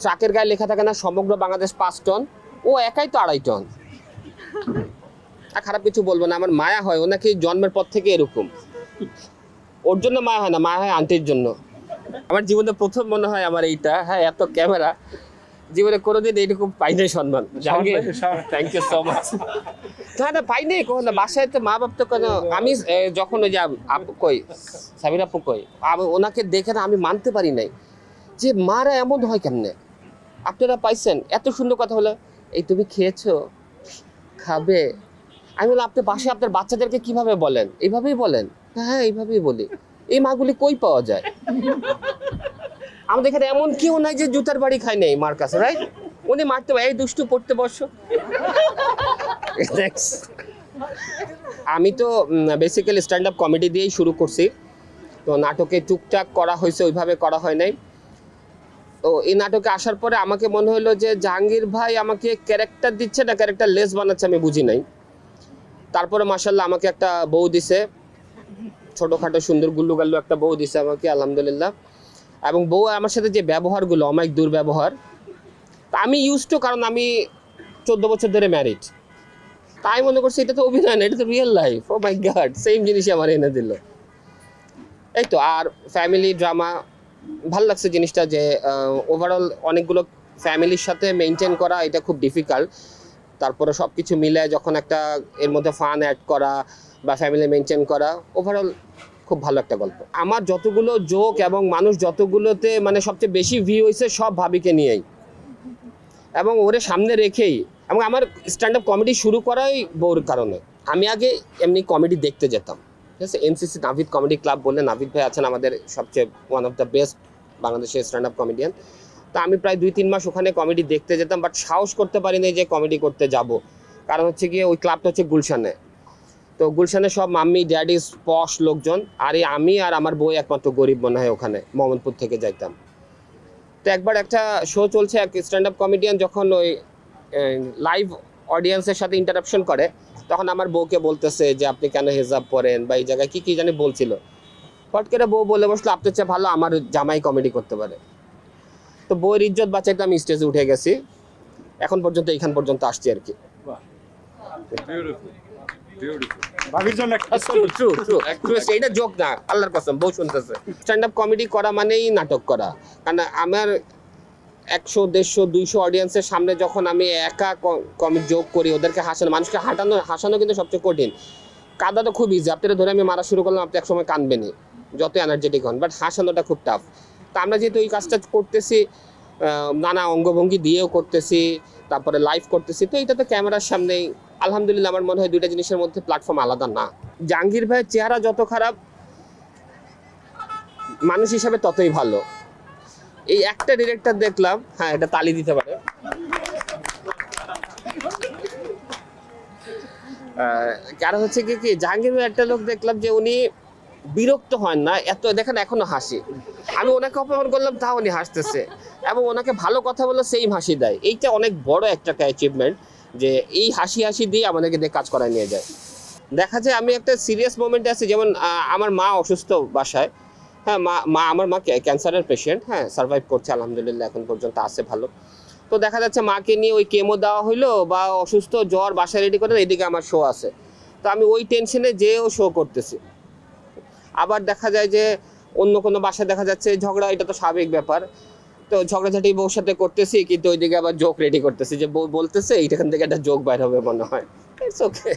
ট্রাকের গায়ে লেখা থাকে না সমগ্র বাংলাদেশ 5 টন, ও একাই তো 2.5 টন। আর খারাপ কিছু বলবো না, আমার মায়া হয়, ও নাকি জন্মের পর থেকে এরকম। ওর জন্য মায়া হয় না, মায়া হয় আন্টির জন্য। আমার জীবনে প্রথম মনে হয় আমার এইটা, হ্যাঁ এত ক্যামেরা জীবনে কোনোদিন এইরকম পাইনি সম্মান। Thank you so much. না না পাইনি কখনো, বাসায় তো মা বাপ তো কেন, আমি যখন ওই যে আপু কই সাবির আপু কই, ওনাকে দেখে না আমি মানতে পারি নাই যে মারা এমন হয় কেমনে। আপনারা পাইছেন এত সুন্দর কথা হলো, এই তুমি খেয়েছো, খাবে। আমি বললাম আপনি বাসায় আপনার বাচ্চাদেরকে কিভাবে বলেন? এইভাবেই বলেন? হ্যাঁ এইভাবেই বলি। এই মাগুলি কই পাওয়া যায়? আমাদের এখানে এমন কেউ নাই যে জুতার বাড়ি খায় নাই মার কাছে, রাইট? উনি মারতে এই দুষ্টু পড়তে বসো। আমি তো বেসিক্যালি স্ট্যান্ড আপ কমেডি দিয়েই শুরু করছি, তো নাটকে টুকটাক করা হয়েছে, ওইভাবে করা হয় নাই। তো এই নাটকে আসার পরে আমাকে মনে হলো যে জাহাঙ্গীর ভাই আমাকে ক্যারেক্টার দিচ্ছে না ক্যারেক্টার লেস বানাচ্ছে, আমি বুঝি নাই। তারপরে মাশাআল্লাহ আমাকে একটা বউ দিছে, ছোটোখাটো সুন্দর গুল্লু গাল্লু একটা বউ দিছে আমাকে, আলহামদুলিল্লাহ। এবং বউ আমার সাথে যে ব্যবহারগুলো, অমায়িক দুর্ব্যবহার, তা আমি ইউজ টু, কারণ আমি 14 বছর ধরে ম্যারিড। তাই মনে করছি এটা তো অভিনয় না, এটা তো রিয়েল লাইফ। ও মাই গড, সেম জিনিসই আমার এনে দিল। এই তো। আর ফ্যামিলি ড্রামা ভাল লাগছে জিনিসটা, যে ওভারঅল অনেকগুলো ফ্যামিলির সাথে মেনটেন করা এটা খুব ডিফিকাল্ট। তারপরে সব কিছু মিলে যখন একটা এর মধ্যে ফান অ্যাড করা বা ফ্যামিলি মেনটেন করা, ওভারঅল খুব ভালো একটা গল্প। আমার যতগুলো জোক এবং মানুষ যতগুলোতে মানে সবচেয়ে বেশি ভিউ হয়েছে সব ভাবিকে নিয়েই, এবং ওরে সামনে রেখেই। এবং আমার স্ট্যান্ড আপ কমেডি শুরু করাই বউর কারণে। আমি আগে এমনি কমেডি দেখতে যেতাম, ঠিক আছে। এনসিসি নাভিদ কমেডি ক্লাব বলে, নাভিদ ভাই আছেন আমাদের সবচেয়ে ওয়ান অফ দ্য বেস্ট বাংলাদেশের স্ট্যান্ড আপ কমেডিয়ান। তো আমি প্রায় 2-3 মাস ওখানে কমেডি দেখতে যেতাম, বাট সাহস করতে পারিনি যে কমেডি করতে যাব। কারণ হচ্ছে গিয়ে ওই ক্লাবটা হচ্ছে গুলশানে। তো গুলশানে সব মাম্মি ড্যাডি পশ লোকজন, আর আমি আর আমার বই একমাত্র গরিব মনে হয় ওখানে, মোহাম্মদপুর থেকে যাইতাম। তো একবার একটা শো চলছে, এক স্ট্যান্ড আপ কমেডিয়ান যখন ওই লাইভ অডিয়েন্সের সাথে ইন্টারাপশন করে, তখন আমার বউকে বলতেছে যে আপনি কেন হেজাব পরেন বা এই জায়গায় কী কী জানি বলছিল। ফট করে বউ বলে বসলো আপনার চেয়ে ভালো আমার জামাই কমেডি করতে পারে। তো বউয়ের ইজ্জত বাঁচাইতে আমি স্টেজে উঠে গেছি, এখন পর্যন্ত এইখান পর্যন্ত আসছি আর কি। এটা জোক না, আল্লাহর কসম, বউ শুনতেছে। স্ট্যান্ড আপ কমেডি করা মানেই নাটক করা। কারণ আমার 100, 150, 200 অডিয়েন্সের সামনে যখন আমি একা কমিক জোক করি, ওদেরকে হাসানো, মানুষকে হাসানো কিন্তু সবচেয়ে কঠিন। কাঁদা তো খুব ইজি, আপনারা ধরে আমি মারা শুরু করলাম, আপনি একসময় কাঁদবেনই যত এনার্জেটিক হন, বাট হাসানোটা খুব টাফ। তা আমরা যেহেতু এই কাজটা করতেছি, নানা অঙ্গভঙ্গি দিয়েও করতেছি, তারপরে লাইভ করতেছি, তো এটা তো ক্যামেরার সামনেই। আলহামদুলিল্লাহ আমার মনে হয় দুইটা জিনিসের মধ্যে প্ল্যাটফর্ম আলাদা না। জাহাঙ্গীর ভাইয়ের চেহারা যত খারাপ, মানুষ হিসাবে ততই ভালো। এই একটা ডিরেক্টর দেখলাম, হ্যাঁ এটা তালি দিতে পারে, কারণ হচ্ছে কি জাহাঙ্গীর ভাই একটা লোক দেখলাম যে উনি বিরক্ত হন না, এত দেখেন এখনো হাসি। আমি ওনাকে অপমান করলাম তাও উনি হাসতেছে, এবং ওনাকে ভালো কথা বললে সেম হাসি দেয়। এইটা অনেক বড় একটা অ্যাচিভমেন্ট, যে এই হাসি দিয়ে আমাদেরকে দিয়ে কাজ করায় নিয়ে যায়। দেখা যায় আমি একটা সিরিয়াস মোমেন্টে আছি, যেমন আমার মা অসুস্থ বাসায়, হ্যাঁ আমার মা ক্যান্সারের পেশেন্ট, হ্যাঁ সার্ভাইভ করছে আলহামদুলিল্লাহ, এখন পর্যন্ত আছে ভালো। তো দেখা যাচ্ছে মাকে নিয়ে ওই কেমো দেওয়া হইলো বা অসুস্থ জ্বর, বাসায় রেডি করে, এদিকে আমার শো আছে, তো আমি ওই টেনশনে যেও শো করতেছি। আবার দেখা যায় যে অন্য কোনো বাসায় দেখা যাচ্ছে ঝগড়া, এটা তো স্বাভাবিক ব্যাপার, তো ঝগড়াঝাটি বউর সাথে করতেছি, কিন্তু ওইদিকে আবার জোক রেডি করতেছি, যে বউ বলতেছে এইখান থেকে একটা জোক বাইর হবে মনে হয়, ইটস ওকে।